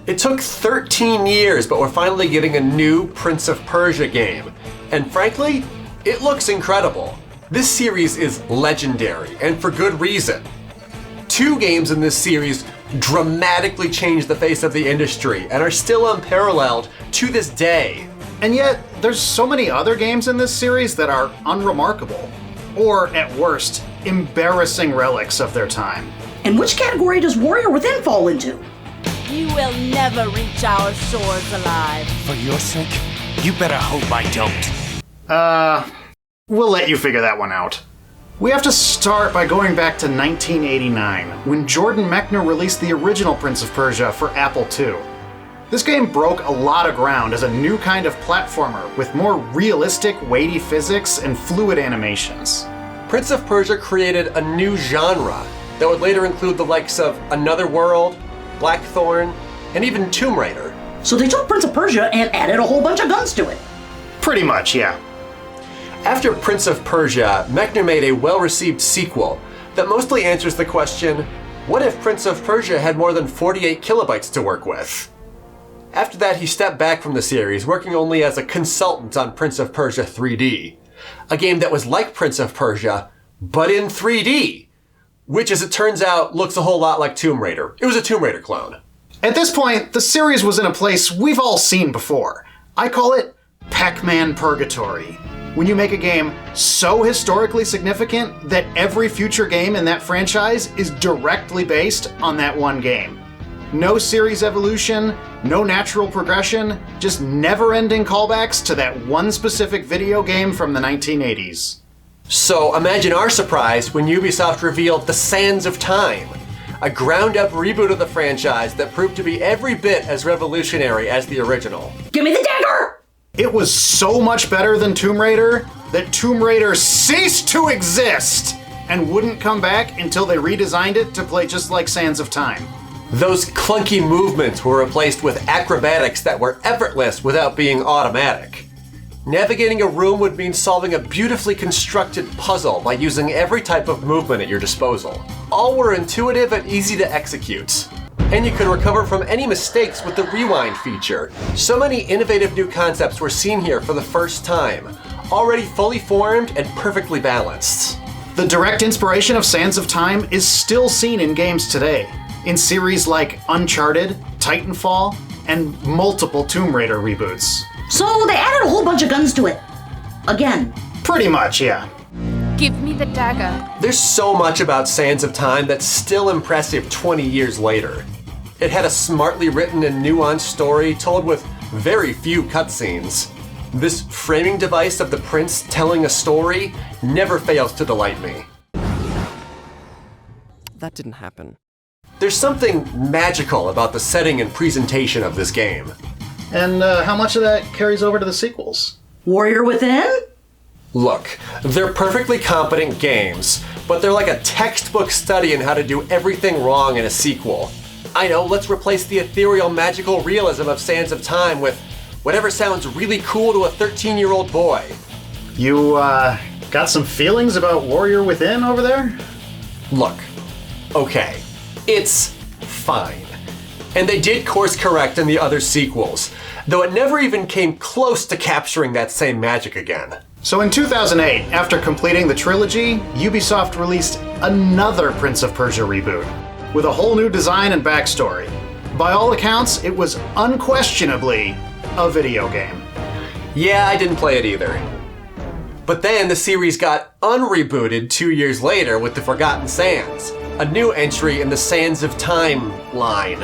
It took 13 years, but we're finally getting a new Prince of Persia game. And frankly, it looks incredible. This series is legendary, and for good reason. 2 games in this series dramatically changed the face of the industry and are still unparalleled to this day. And yet, there's so many other games in this series that are unremarkable, or at worst, embarrassing relics of their time. And which category does Warrior Within fall into? You will never reach our shores alive. For your sake, you better hope I don't. We'll let you figure that one out. We have to start by going back to 1989, when Jordan Mechner released the original Prince of Persia for Apple II. This game broke a lot of ground as a new kind of platformer with more realistic, weighty physics and fluid animations. Prince of Persia created a new genre that would later include the likes of Another World, Blackthorn, and even Tomb Raider. So they took Prince of Persia and added a whole bunch of guns to it. Pretty much, yeah. After Prince of Persia, Mechner made a well-received sequel that mostly answers the question, what if Prince of Persia had more than 48 kilobytes to work with? After that, he stepped back from the series, working only as a consultant on Prince of Persia 3D, a game that was like Prince of Persia, but in 3D, which, as it turns out, looks a whole lot like Tomb Raider. It was a Tomb Raider clone. At this point, the series was in a place we've all seen before. I call it Pac-Man Purgatory. When you make a game so historically significant that every future game in that franchise is directly based on that one game. No series evolution, no natural progression, just never-ending callbacks to that one specific video game from the 1980s. So imagine our surprise when Ubisoft revealed The Sands of Time, a ground-up reboot of the franchise that proved to be every bit as revolutionary as the original. Give me the dagger! It was so much better than Tomb Raider that Tomb Raider ceased to exist and wouldn't come back until they redesigned it to play just like Sands of Time. Those clunky movements were replaced with acrobatics that were effortless without being automatic. Navigating a room would mean solving a beautifully constructed puzzle by using every type of movement at your disposal. All were intuitive and easy to execute. And you could recover from any mistakes with the rewind feature. So many innovative new concepts were seen here for the first time, already fully formed and perfectly balanced. The direct inspiration of Sands of Time is still seen in games today, in series like Uncharted, Titanfall, and multiple Tomb Raider reboots. So they added a whole bunch of guns to it. Again. Pretty much, yeah. Give me the dagger. There's so much about Sands of Time that's still impressive 20 years later. It had a smartly written and nuanced story told with very few cutscenes. This framing device of the prince telling a story never fails to delight me. That didn't happen. There's something magical about the setting and presentation of this game. And how much of that carries over to the sequels? Warrior Within? Look, they're perfectly competent games, but they're like a textbook study in how to do everything wrong in a sequel. I know, let's replace the ethereal magical realism of Sands of Time with whatever sounds really cool to a 13-year-old boy. You, got some feelings about Warrior Within over there? Look, okay, it's fine. And they did course correct in the other sequels, though it never even came close to capturing that same magic again. So in 2008, after completing the trilogy, Ubisoft released another Prince of Persia reboot, with a whole new design and backstory. By all accounts, it was unquestionably a video game. Yeah, I didn't play it either. But then the series got unrebooted 2 years later with The Forgotten Sands, a new entry in the Sands of Time line,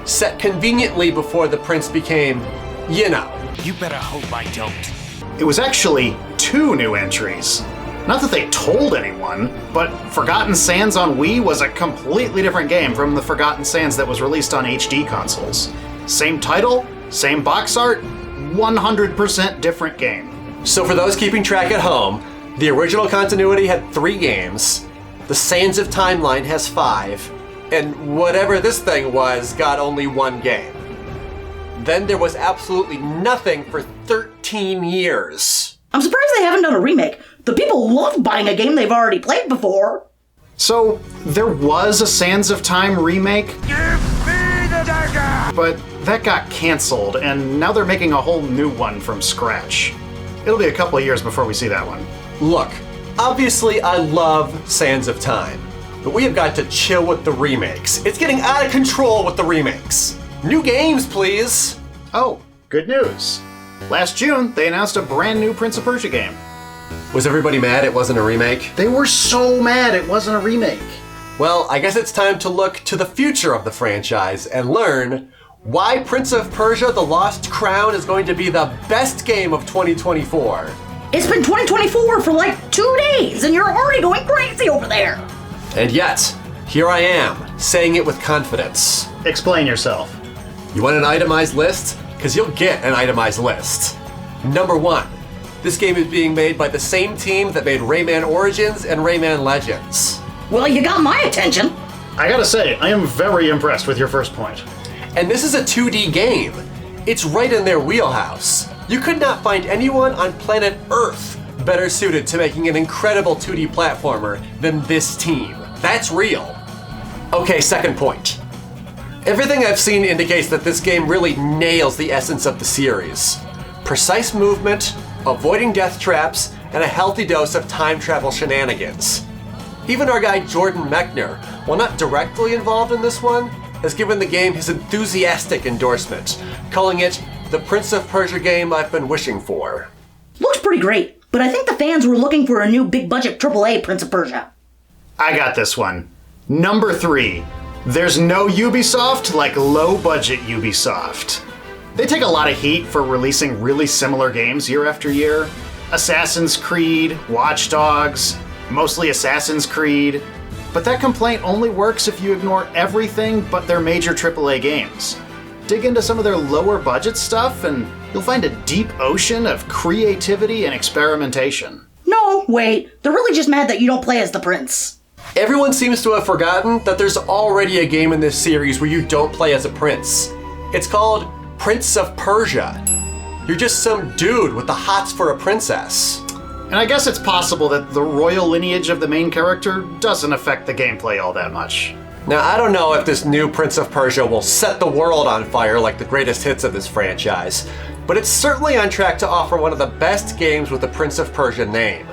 set conveniently before the prince became, you know. You better hope I don't. It was actually 2 new entries. Not that they told anyone, but Forgotten Sands on Wii was a completely different game from the Forgotten Sands that was released on HD consoles. Same title, same box art, 100% different game. So for those keeping track at home, the original continuity had 3 games, the Sands of Time line has 5, and whatever this thing was got only 1 game. Then there was absolutely nothing for 13 years. I'm surprised they haven't done a remake. The people love buying a game they've already played before. So, there was a Sands of Time remake, Give me the dagger! but that got canceled, and now they're making a whole new one from scratch. It'll be a couple of years before we see that one. Look, obviously I love Sands of Time, but we have got to chill with the remakes. It's getting out of control with the remakes. New games, please! Oh, good news. Last June, they announced a brand new Prince of Persia game. Was everybody mad it wasn't a remake? They were so mad it wasn't a remake. Well, I guess it's time to look to the future of the franchise and learn why Prince of Persia: The Lost Crown is going to be the best game of 2024. It's been 2024 for like 2 days, and you're already going crazy over there. And yet, here I am, saying it with confidence. Explain yourself. You want an itemized list? Because you'll get an itemized list. Number 1, this game is being made by the same team that made Rayman Origins and Rayman Legends. Well, you got my attention. I gotta say, I am very impressed with your first point. And this is a 2D game. It's right in their wheelhouse. You could not find anyone on planet Earth better suited to making an incredible 2D platformer than this team. That's real. Okay, second point. Everything I've seen indicates that this game really nails the essence of the series. Precise movement, avoiding death traps, and a healthy dose of time travel shenanigans. Even our guy Jordan Mechner, while not directly involved in this one, has given the game his enthusiastic endorsement, calling it the Prince of Persia game I've been wishing for. Looks pretty great, but I think the fans were looking for a new big-budget AAA Prince of Persia. I got this one. Number 3. There's no Ubisoft like low-budget Ubisoft. They take a lot of heat for releasing really similar games year after year. Assassin's Creed, Watch Dogs, mostly Assassin's Creed. But that complaint only works if you ignore everything but their major AAA games. Dig into some of their lower budget stuff and you'll find a deep ocean of creativity and experimentation. No, wait, they're really just mad that you don't play as the prince. Everyone seems to have forgotten that there's already a game in this series where you don't play as a prince. It's called Prince of Persia. You're just some dude with the hots for a princess. And I guess it's possible that the royal lineage of the main character doesn't affect the gameplay all that much. Now, I don't know if this new Prince of Persia will set the world on fire like the greatest hits of this franchise, but it's certainly on track to offer one of the best games with the Prince of Persia name.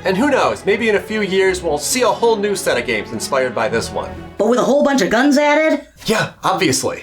And who knows, maybe in a few years we'll see a whole new set of games inspired by this one. But with a whole bunch of guns added? Yeah, obviously.